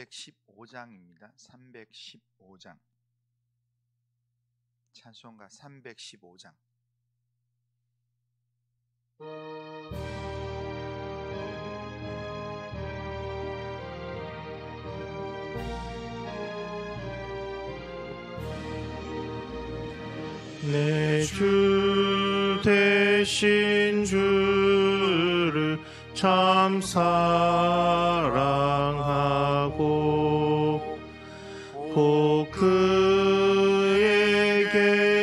315장입니다. 315장. 찬송가 315장. 내 주 되신 주를 참 사랑하고 곧 그에게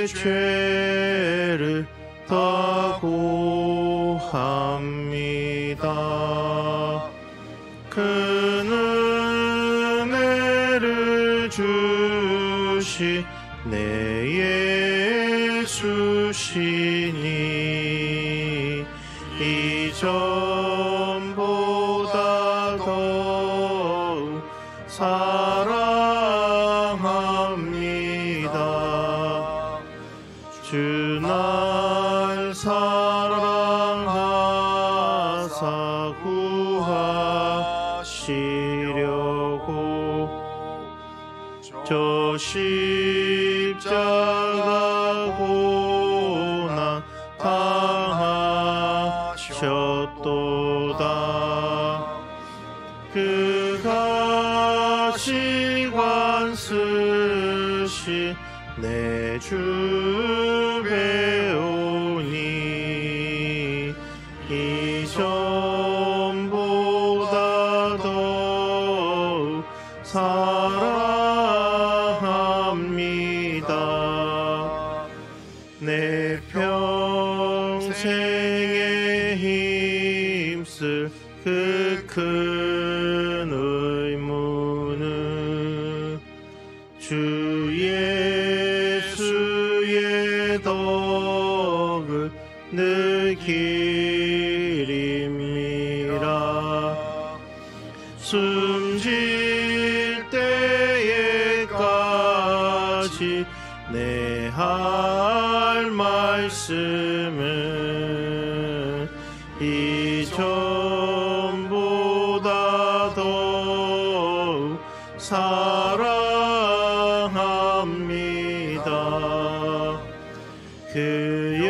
죄를 다 고합니다. 그는 은혜를 주시 내 예수시니 이전보다 더욱 사랑합니다. 주 날 사랑하사 구하시려고 저 십자가 고난 당하셨도다. 그 가시관 쓰시 내 주 배우니 이전보다 더욱 사랑합니다. 내 평생에 힘쓸 그 큰 의무는 주 예수의 덕을 늘 기림이라. 숨질 때에까지 내 할 말씀은 이전보다 더욱 사랑합니다. 그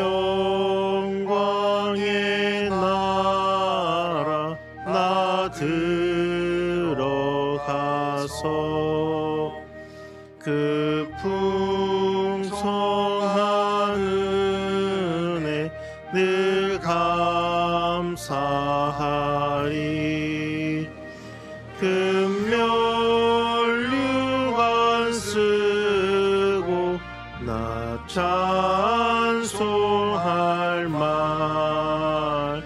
영광의 나라 나 들어가서 그 풍성한 은혜 늘 감사하리. 금면류관 쓰고 나 찬송할 말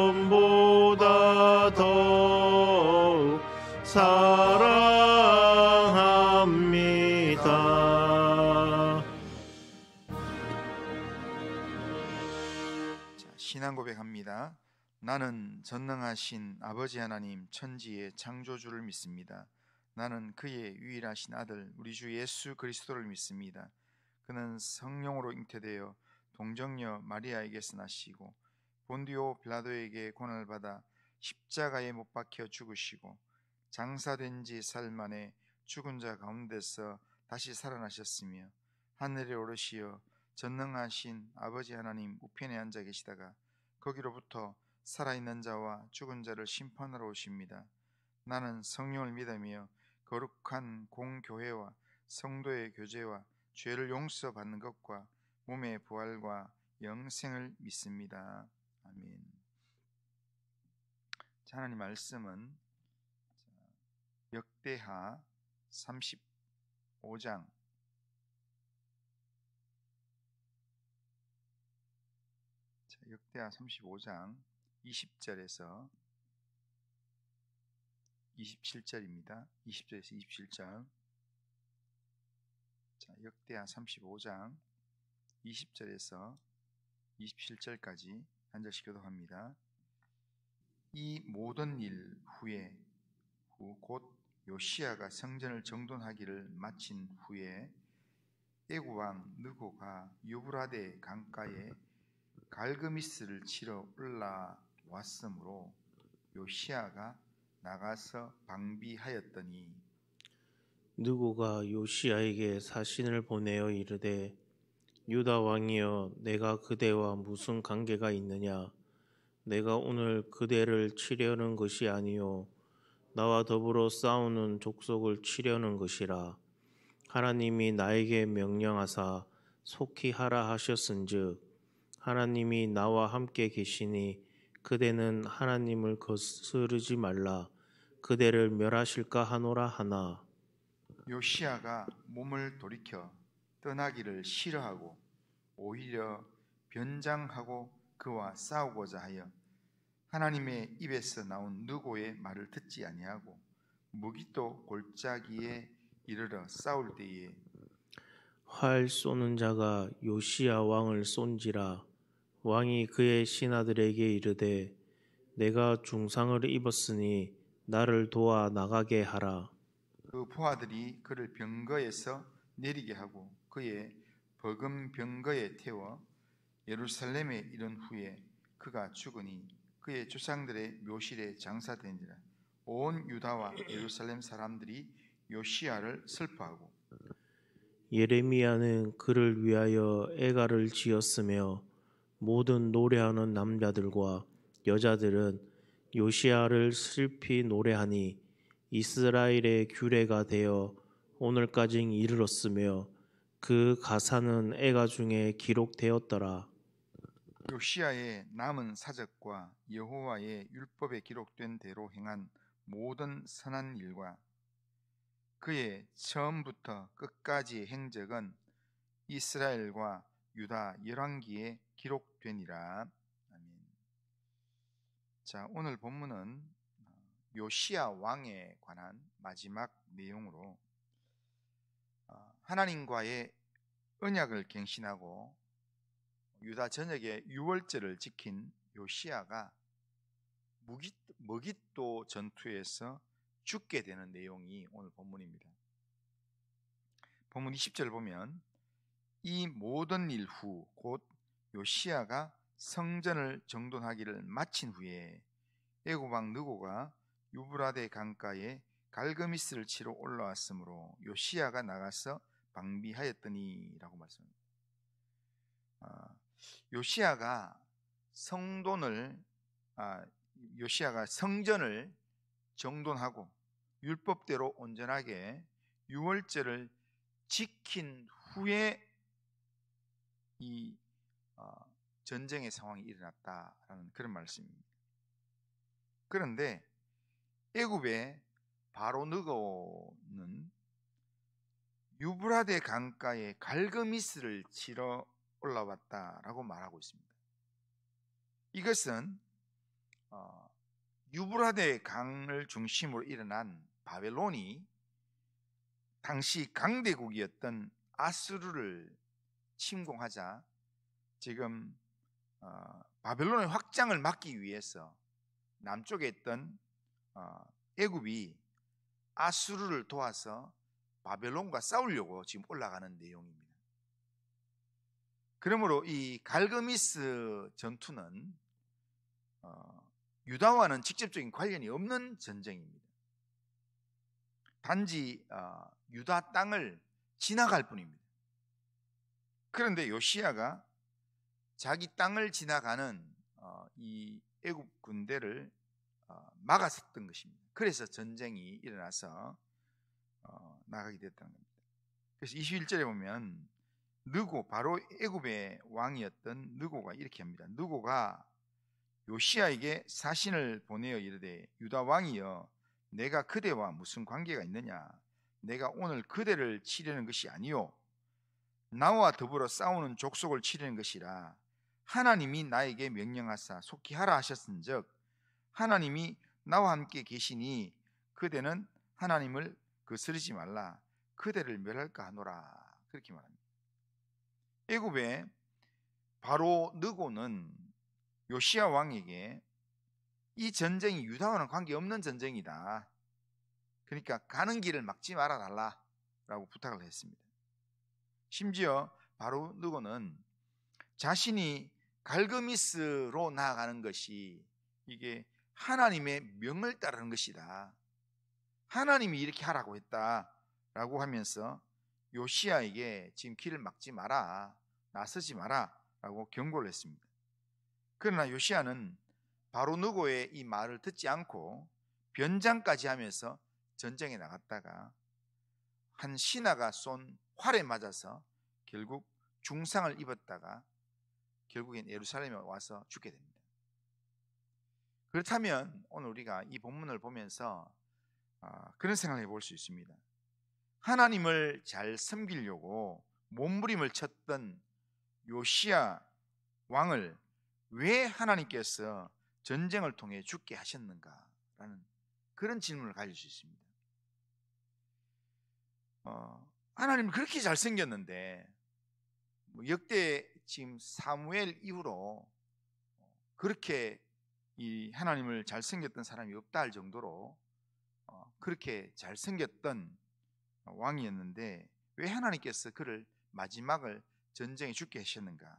이전보다 더욱 사랑합니다. 신앙 고백합니다. 나는 전능하신 아버지 하나님 천지의 창조주를 믿습니다. 나는 그의 유일하신 아들 우리 주 예수 그리스도를 믿습니다. 그는 성령으로 잉태되어 동정녀 마리아에게서 나시고 본디오 빌라도에게 고난을 받아 십자가에 못 박혀 죽으시고 장사된 지 사흘 만에 죽은 자 가운데서 다시 살아나셨으며 하늘에 오르시어 전능하신 아버지 하나님 우편에 앉아 계시다가 거기로부터 살아있는 자와 죽은 자를 심판하러 오십니다. 나는 성령을 믿으며 거룩한 공교회와 성도의 교제와 죄를 용서받는 것과 몸의 부활과 영생을 믿습니다. 아멘. 자, 하나님 말씀은 역대하 35장 역대하 35장 20절에서 27절입니다. 20절에서 27절. 자, 역대하 35장 20절에서 27절까지 한 절씩 교독합니다. 이 모든 일 후에 곧 요시야가 성전을 정돈하기를 마친 후에 애굽 왕 느고가 유브라데 강가에 갈그미스를 치러 올라왔으므로 요시야가 나가서 방비하였더니 느고가 요시야에게 사신을 보내어 이르되 유다 왕이여 내가 그대와 무슨 관계가 있느냐 내가 오늘 그대를 치려는 것이 아니요 나와 더불어 싸우는 족속을 치려는 것이라 하나님이 나에게 명령하사 속히 하라 하셨은즉 하나님이 나와 함께 계시니 그대는 하나님을 거스르지 말라 그대를 멸하실까 하노라 하나 요시야가 몸을 돌이켜 떠나기를 싫어하고 오히려 변장하고 그와 싸우고자 하여 하나님의 입에서 나온 느고의 말을 듣지 아니하고 무기또 골짜기에 이르러 싸울 때에 활 쏘는 자가 요시야 왕을 쏜지라 왕이 그의 신하들에게 이르되 내가 중상을 입었으니 나를 도와 나가게 하라 그 부하들이 그를 병거에서 내리게 하고 그의 버금 병거에 태워 예루살렘에 이른 후에 그가 죽으니 그의 조상들의 묘실에 장사되니라. 온 유다와 예루살렘 사람들이 요시야를 슬퍼하고 예레미야는 그를 위하여 애가를 지었으며 모든 노래하는 남자들과 여자들은 요시야를 슬피 노래하니 이스라엘의 규례가 되어 오늘까지 이르렀으며 그 가사는 애가 중에 기록되었더라. 요시야의 남은 사적과 여호와의 율법에 기록된 대로 행한 모든 선한 일과 그의 처음부터 끝까지의 행적은 이스라엘과 유다 열왕기에 기록되니라. 아멘. 자, 오늘 본문은 요시야 왕에 관한 마지막 내용으로 하나님과의 언약을 갱신하고 유다 전역의 유월절을 지킨 요시야가 머깃도 전투에서 죽게 되는 내용이 오늘 본문입니다. 본문 20절 보면 이 모든 일 후 곧 요시야가 성전을 정돈하기를 마친 후에 애굽 왕 느고가 유브라데 강가에 갈그미스를 치러 올라왔으므로 요시야가 나가서 방비하였더니라고 말씀합니다. 요시야가 성전을 정돈하고 율법대로 온전하게 유월절을 지킨 후에 이 전쟁의 상황이 일어났다라는 그런 말씀입니다. 그런데 애굽의 바로 느고는 유브라데 강가에 갈그미스를 치러 올라왔다라고 말하고 있습니다. 이것은 유브라데 강을 중심으로 일어난 바벨론이 당시 강대국이었던 아수르를 침공하자 지금 바벨론의 확장을 막기 위해서 남쪽에 있던 애굽이 아수르를 도와서 바벨론과 싸우려고 지금 올라가는 내용입니다. 그러므로 이 갈그미스 전투는 유다와는 직접적인 관련이 없는 전쟁입니다. 단지 유다 땅을 지나갈 뿐입니다. 그런데 요시야가 자기 땅을 지나가는 이 애굽 군대를 막았었던 것입니다. 그래서 전쟁이 일어나서 나가게 됐다는 겁니다. 그래서 21절에 보면 느고, 바로 애굽의 왕이었던 느고가 이렇게 합니다. 느고가 요시야에게 사신을 보내어 이르되 유다 왕이여 내가 그대와 무슨 관계가 있느냐 내가 오늘 그대를 치려는 것이 아니요 나와 더불어 싸우는 족속을 치려는 것이라 하나님이 나에게 명령하사 속히 하라 하셨은즉 하나님이 나와 함께 계시니 그대는 하나님을 거스르지 말라 그대를 멸할까 하노라 그렇게 말합니다. 애굽의 바로 느고는 요시야 왕에게 이 전쟁이 유다와는 관계없는 전쟁이다. 그러니까 가는 길을 막지 말아달라라고 부탁을 했습니다. 심지어 바로 느고는 자신이 갈그미스로 나아가는 것이 이게 하나님의 명을 따르는 것이다. 하나님이 이렇게 하라고 했다라고 하면서 요시야에게 지금 길을 막지 마라, 나서지 마라 라고 경고를 했습니다. 그러나 요시야는 바로 누고의 이 말을 듣지 않고 변장까지 하면서 전쟁에 나갔다가 한 신하가 쏜 활에 맞아서 결국 중상을 입었다가 결국엔 예루살렘에 와서 죽게 됩니다. 그렇다면 오늘 우리가 이 본문을 보면서 그런 생각을 해볼 수 있습니다. 하나님을 잘 섬기려고 몸부림을 쳤던 요시야 왕을 왜 하나님께서 전쟁을 통해 죽게 하셨는가라는 그런 질문을 가질 수 있습니다. 하나님은 그렇게 잘생겼는데 역대 지금 사무엘 이후로 그렇게 이 하나님을 잘생겼던 사람이 없다 할 정도로 그렇게 잘생겼던 왕이었는데 왜 하나님께서 그를 마지막을 전쟁에 죽게 하셨는가?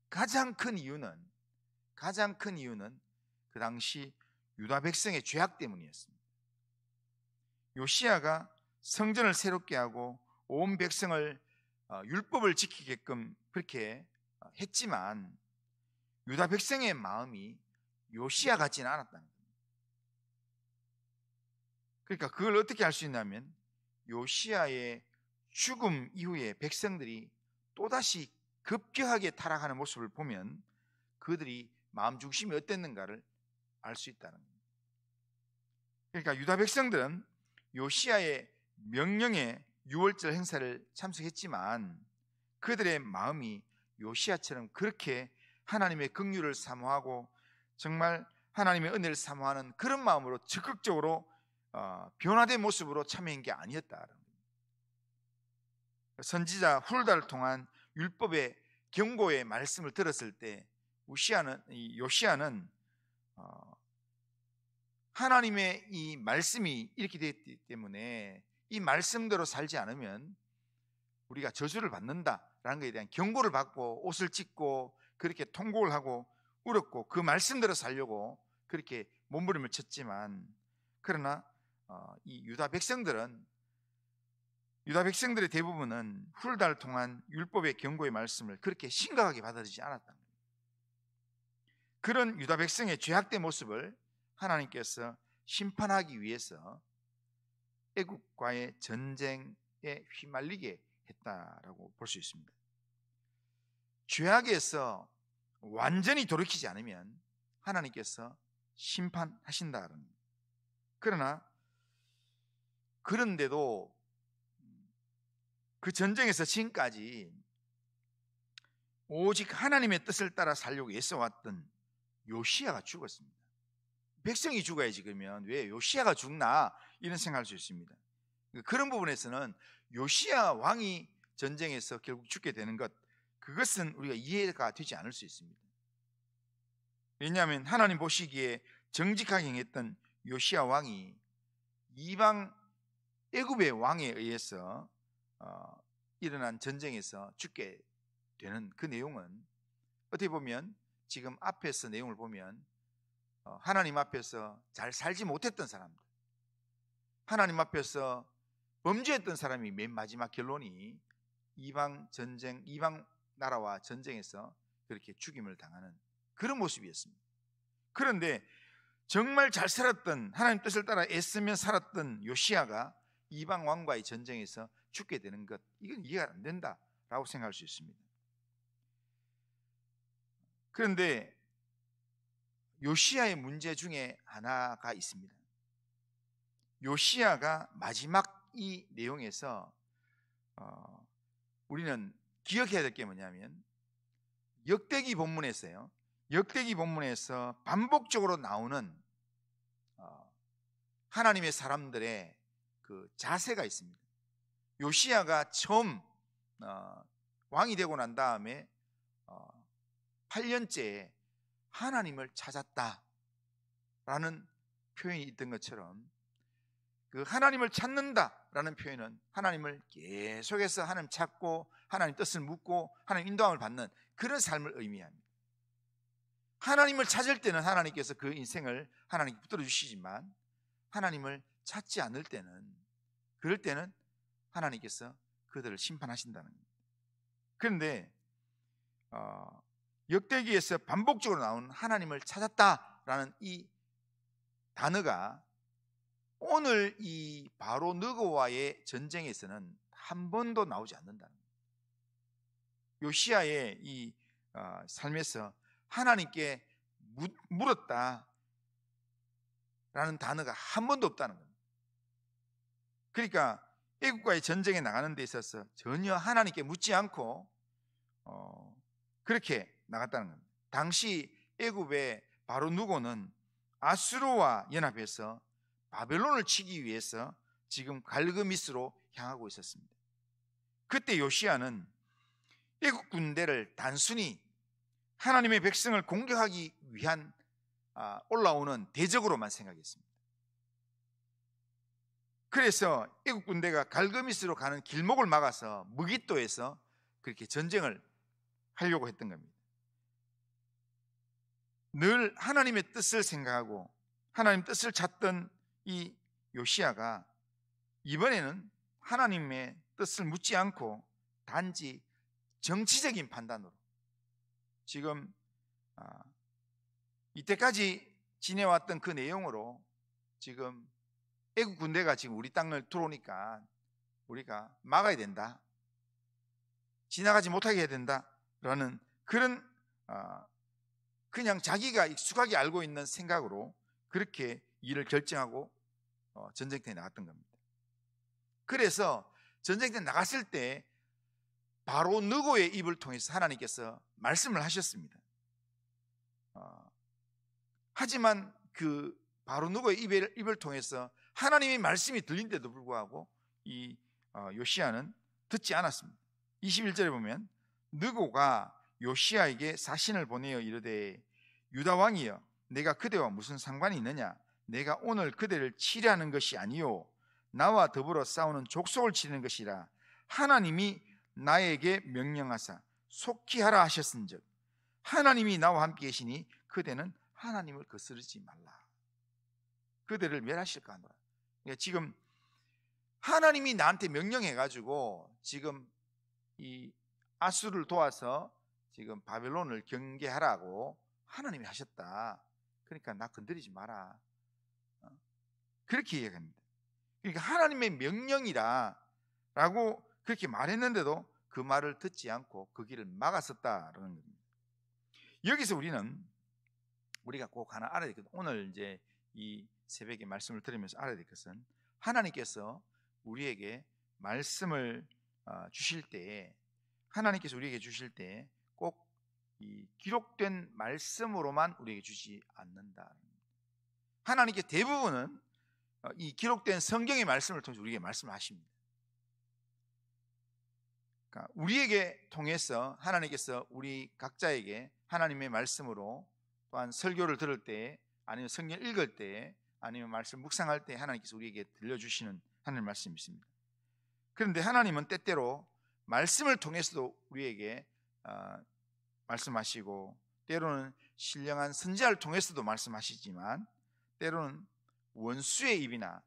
가장 큰 이유는 그 당시 유다 백성의 죄악 때문이었습니다. 요시야가 성전을 새롭게 하고 온 백성을 율법을 지키게끔 그렇게 했지만 유다 백성의 마음이 요시야 같지는 않았다는 겁니다. 그러니까 그걸 어떻게 알 수 있냐면 요시야의 죽음 이후에 백성들이 또다시 급격하게 타락하는 모습을 보면 그들이 마음 중심이 어땠는가를 알 수 있다는 겁니다. 그러니까 유다 백성들은 요시야의 명령에 유월절 행사를 참석했지만 그들의 마음이 요시야처럼 그렇게 하나님의 긍휼을 사모하고 정말 하나님의 은혜를 사모하는 그런 마음으로 적극적으로 변화된 모습으로 참여한 게 아니었다는 겁니다. 선지자 훌다를 통한 율법의 경고의 말씀을 들었을 때 요시야는 하나님의 이 말씀이 이렇게 되었기 때문에 이 말씀대로 살지 않으면 우리가 저주를 받는다라는 것에 대한 경고를 받고 옷을 찢고 그렇게 통곡을 하고 울었고 그 말씀대로 살려고 그렇게 몸부림을 쳤지만 그러나 이 유다 백성들의 대부분은 훌다를 통한 율법의 경고의 말씀을 그렇게 심각하게 받아들이지 않았다. 그런 유다 백성의 죄악된 모습을 하나님께서 심판하기 위해서 애국과의 전쟁에 휘말리게 했다라고 볼 수 있습니다. 죄악에서 완전히 돌이키지 않으면 하나님께서 심판하신다는. 그런데도 그 전쟁에서 지금까지 오직 하나님의 뜻을 따라 살려고 애써왔던 요시야가 죽었습니다. 백성이 죽어야지 그러면 왜 요시야가 죽나 이런 생각할 수 있습니다. 그런 부분에서는 요시야 왕이 전쟁에서 결국 죽게 되는 것, 그것은 우리가 이해가 되지 않을 수 있습니다. 왜냐하면 하나님 보시기에 정직하게 행했던 요시야 왕이 이방 애굽의 왕에 의해서 일어난 전쟁에서 죽게 되는 그 내용은 어떻게 보면 지금 앞에서 내용을 보면 하나님 앞에서 잘 살지 못했던 사람들, 하나님 앞에서 범죄했던 사람이 맨 마지막 결론이 이방 나라와 전쟁에서 그렇게 죽임을 당하는 그런 모습이었습니다. 그런데 정말 잘 살았던, 하나님 뜻을 따라 애쓰며 살았던 요시야가 이방 왕과의 전쟁에서 죽게 되는 것, 이건 이해가 안 된다라고 생각할 수 있습니다. 그런데 요시야의 문제 중에 하나가 있습니다. 요시야가 마지막 이 내용에서 우리는 기억해야 될 게 뭐냐면 역대기 본문에서 반복적으로 나오는 하나님의 사람들의 그 자세가 있습니다. 요시야가 처음 왕이 되고 난 다음에 8년째에 하나님을 찾았다라는 표현이 있던 것처럼 그 하나님을 찾는다라는 표현은 하나님을 계속해서 하나님 찾고 하나님 뜻을 묻고 하나님 인도함을 받는 그런 삶을 의미합니다. 하나님을 찾을 때는 하나님께서 그 인생을 하나님께 붙들어 주시지만 하나님을 찾지 않을 때는, 그럴 때는 하나님께서 그들을 심판하신다는 겁니다. 그런데 역대기에서 반복적으로 나오는 하나님을 찾았다라는 이 단어가 오늘 이 바로 느고와의 전쟁에서는 한 번도 나오지 않는다는 거예요. 요시야의 이 삶에서 하나님께 물었다 라는 단어가 한 번도 없다는 겁니다. 그러니까 애국과의 전쟁에 나가는 데 있어서 전혀 하나님께 묻지 않고 그렇게 나갔다는 겁니다. 당시 애국의 바로 누고는 아수르와 연합해서 바벨론을 치기 위해서 지금 갈그미스로 향하고 있었습니다. 그때 요시야는 애국 군대를 단순히 하나님의 백성을 공격하기 위한 올라오는 대적으로만 생각했습니다. 그래서 애국 군대가 갈그미스로 가는 길목을 막아서 무깃도에서 그렇게 전쟁을 하려고 했던 겁니다. 늘 하나님의 뜻을 생각하고 하나님 뜻을 찾던 이 요시야가 이번에는 하나님의 뜻을 묻지 않고 단지 정치적인 판단으로 지금 이때까지 지내왔던 그 내용으로 지금 애국 군대가 지금 우리 땅을 들어오니까 우리가 막아야 된다, 지나가지 못하게 해야 된다라는 그런 그냥 자기가 익숙하게 알고 있는 생각으로 그렇게 일을 결정하고 전쟁터에 나갔던 겁니다. 그래서 전쟁터에 나갔을 때 바로 느고의 입을 통해서 하나님께서 말씀을 하셨습니다. 하지만 그 바로 느고의 입을 통해서 하나님의 말씀이 들린데도 불구하고 이 요시야는 듣지 않았습니다. 21절에 보면 느고가 요시야에게 사신을 보내어 이르되 유다 왕이여, 내가 그대와 무슨 상관이 있느냐? 내가 오늘 그대를 치려하는 것이 아니요 나와 더불어 싸우는 족속을 치르는 것이라. 하나님이 나에게 명령하사 속히 하라 하셨은즉 하나님이 나와 함께 계시니 그대는 하나님을 거스르지 말라. 그대를 멸하실까 하노라. 그러니까 지금 하나님이 나한테 명령해가지고 지금 이 아수를 도와서 지금 바벨론을 경계하라고 하나님이 하셨다. 그러니까 나 건드리지 마라. 그렇게 이야기합니다. 그러니까 하나님의 명령이라 라고 그렇게 말했는데도 그 말을 듣지 않고 그 길을 막았었다라는 겁니다. 여기서 우리가 꼭 하나 알아야 되거든요. 오늘 이제 이 새벽에 말씀을 들으면서 알아야 될 것은 하나님께서 우리에게 말씀을 주실 때, 하나님께서 우리에게 주실 때 꼭 이 기록된 말씀으로만 우리에게 주지 않는다. 하나님께 대부분은 이 기록된 성경의 말씀을 통해서 우리에게 말씀하십니다. 그러니까 우리에게 통해서 하나님께서 우리 각자에게 하나님의 말씀으로 또한 설교를 들을 때, 아니면 성경 읽을 때, 아니면 말씀 묵상할 때 하나님께서 우리에게 들려주시는 하나님의 말씀이 있습니다. 그런데 하나님은 때때로 말씀을 통해서도 우리에게 말씀하시고, 때로는 신령한 선지자를 통해서도 말씀하시지만, 때로는 원수의 입이나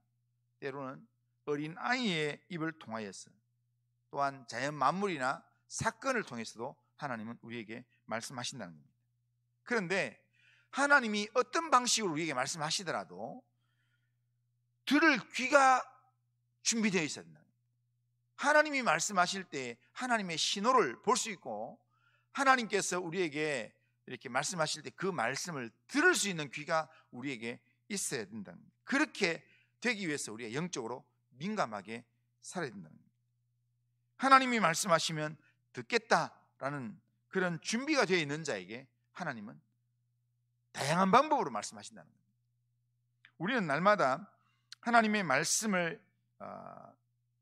때로는 어린 아이의 입을 통하여서, 또한 자연 만물이나 사건을 통해서도 하나님은 우리에게 말씀하신다는 겁니다. 그런데 하나님이 어떤 방식으로 우리에게 말씀하시더라도 들을 귀가 준비되어 있어야 된다. 하나님이 말씀하실 때 하나님의 신호를 볼 수 있고, 하나님께서 우리에게 이렇게 말씀하실 때 그 말씀을 들을 수 있는 귀가 우리에게 있어야 된다는 겁니다. 그렇게 되기 위해서 우리가 영적으로 민감하게 살아야 된다는 겁니다. 하나님이 말씀하시면 듣겠다라는 그런 준비가 되어 있는 자에게 하나님은 다양한 방법으로 말씀하신다는 겁니다. 우리는 날마다 하나님의 말씀을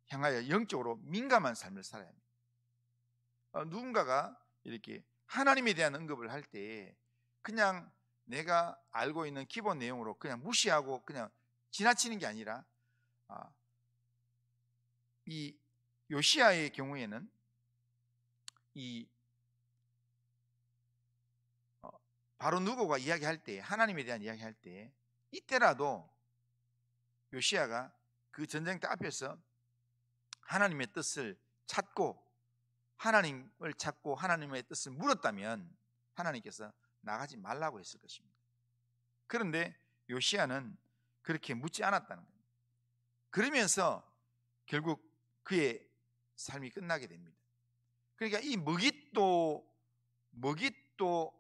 향하여 영적으로 민감한 삶을 살아야 합니다. 누군가가 이렇게 하나님에 대한 언급을 할 때 그냥 내가 알고 있는 기본 내용으로 그냥 무시하고 그냥 지나치는 게 아니라, 이 요시야의 경우에는 이 바로 누고가 이야기할 때, 하나님에 대한 이야기할 때, 이때라도 요시야가 그 전쟁터 앞에서 하나님의 뜻을 찾고 하나님을 찾고 하나님의 뜻을 물었다면 하나님께서 나가지 말라고 했을 것입니다. 그런데 요시야는 그렇게 묻지 않았다는 겁니다. 그러면서 결국 그의 삶이 끝나게 됩니다. 그러니까 이 머깃도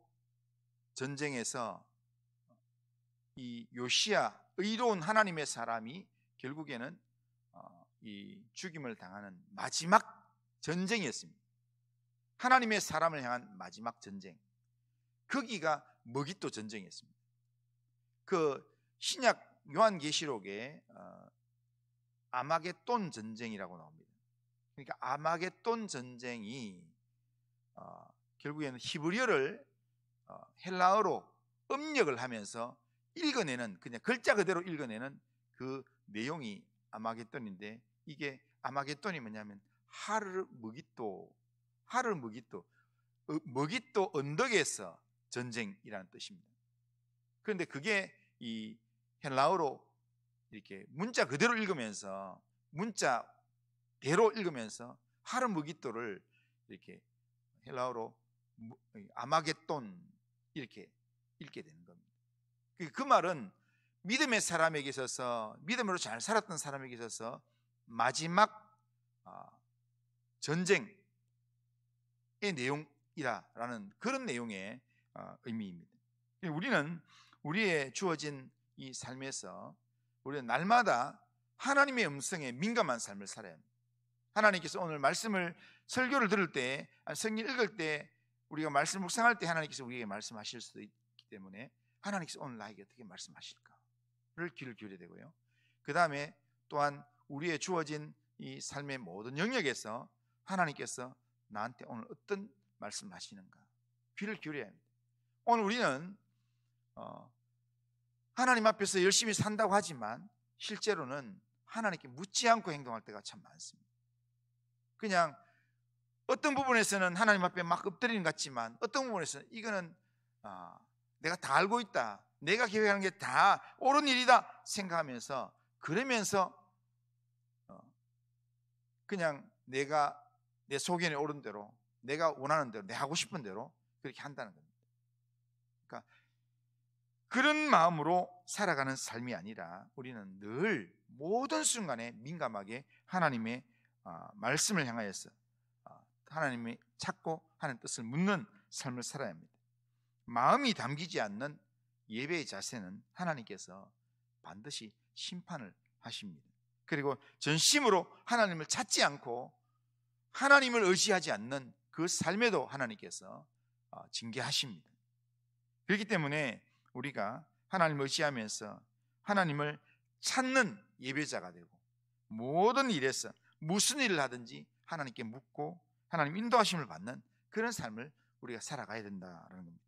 전쟁에서 이 요시야, 의로운 하나님의 사람이 결국에는 이 죽임을 당하는 마지막 전쟁이었습니다. 하나님의 사람을 향한 마지막 전쟁, 거기가 머깃도 전쟁이었습니다. 그 신약 요한계시록에 아마겟돈 전쟁이라고 나옵니다. 그러니까 아마겟돈 전쟁이 결국에는 히브리어를 헬라어로 음력을 하면서 읽어내는, 그냥 글자 그대로 읽어내는 그 내용이 아마겟돈인데, 이게 아마겟돈이 뭐냐면 머깃도 언덕에서 전쟁이라는 뜻입니다. 그런데 그게 이 헬라어로 이렇게 문자 그대로 읽으면서, 문자대로 읽으면서 하르므깃도를 이렇게 헬라어로 아마겟돈 이렇게 읽게 되는 겁니다. 그 말은 믿음의 사람에게 있어서, 믿음으로 잘 살았던 사람에게 있어서 마지막 전쟁의 내용이라는 그런 내용의 의미입니다. 우리는 우리의 주어진 이 삶에서 우리는 날마다 하나님의 음성에 민감한 삶을 살아야 합니다. 하나님께서 오늘 말씀을, 설교를 들을 때, 성경 읽을 때, 우리가 말씀 묵상할 때 하나님께서 우리에게 말씀하실 수도 있기 때문에 하나님께서 오늘 나에게 어떻게 말씀하실까를 귀를 기울여야 되고요. 그 다음에 또한 우리의 주어진 이 삶의 모든 영역에서 하나님께서 나한테 오늘 어떤 말씀하시는가 귀를 기울여야 합니다. 오늘 우리는 하나님 앞에서 열심히 산다고 하지만 실제로는 하나님께 묻지 않고 행동할 때가 참 많습니다. 그냥 어떤 부분에서는 하나님 앞에 막 엎드리는 것 같지만 어떤 부분에서는 이거는 내가 다 알고 있다, 내가 계획하는 게 다 옳은 일이다 생각하면서, 그러면서 그냥 내가 내 소견에 오른 대로, 내가 원하는 대로, 내가 하고 싶은 대로 그렇게 한다는 겁니다. 그러니까 그런 마음으로 살아가는 삶이 아니라 우리는 늘 모든 순간에 민감하게 하나님의 말씀을 향하여서 하나님이 찾고 하는 뜻을 묻는 삶을 살아야 합니다. 마음이 담기지 않는 예배의 자세는 하나님께서 반드시 심판을 하십니다. 그리고 전심으로 하나님을 찾지 않고 하나님을 의지하지 않는 그 삶에도 하나님께서 징계하십니다. 그렇기 때문에 우리가 하나님을 의지하면서 하나님을 찾는 예배자가 되고, 모든 일에서 무슨 일을 하든지 하나님께 묻고 하나님 인도하심을 받는 그런 삶을 우리가 살아가야 된다는 겁니다.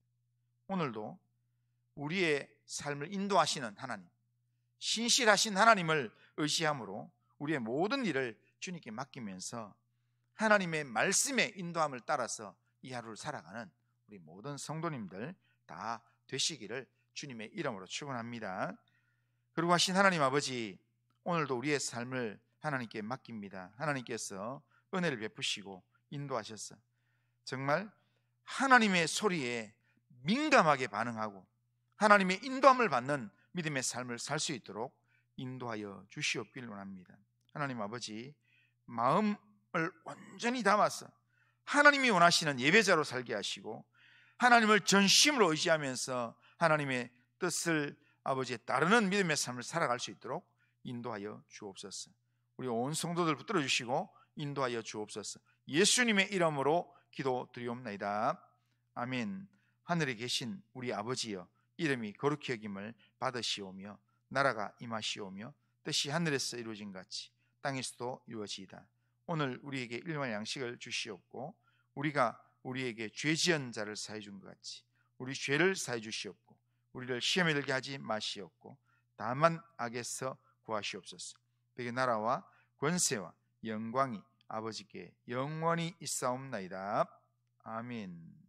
오늘도 우리의 삶을 인도하시는 하나님, 신실하신 하나님을 의지함으로 우리의 모든 일을 주님께 맡기면서 하나님의 말씀의 인도함을 따라서 이 하루를 살아가는 우리 모든 성도님들 다 되시기를 주님의 이름으로 축원합니다. 그리고 하신 하나님 아버지, 오늘도 우리의 삶을 하나님께 맡깁니다. 하나님께서 은혜를 베푸시고 인도하셔서 정말 하나님의 소리에 민감하게 반응하고 하나님의 인도함을 받는 믿음의 삶을 살 수 있도록 인도하여 주시옵기를 원합니다. 하나님 아버지, 마음을 온전히 담아서 하나님이 원하시는 예배자로 살게 하시고 하나님을 전심으로 의지하면서 하나님의 뜻을 아버지에 따르는 믿음의 삶을 살아갈 수 있도록 인도하여 주옵소서. 우리 온 성도들 붙들어 주시고 인도하여 주옵소서. 예수님의 이름으로 기도드리옵나이다. 아멘. 하늘에 계신 우리 아버지여, 이름이 거룩히 여김을 받으시오며 나라가 임하시오며 뜻이 하늘에서 이루어진 같이 땅에서도 이루어지이다. 오늘 우리에게 일용할 양식을 주시옵고 우리가 우리에게 죄 지은 자를 사해 준 것 같이 우리 죄를 사해 주시옵고 우리를 시험에 들게 하지 마시옵고 다만 악에서 구하시옵소서. 백의 나라와 권세와 영광이 아버지께 영원히 있사옵나이다. 아멘.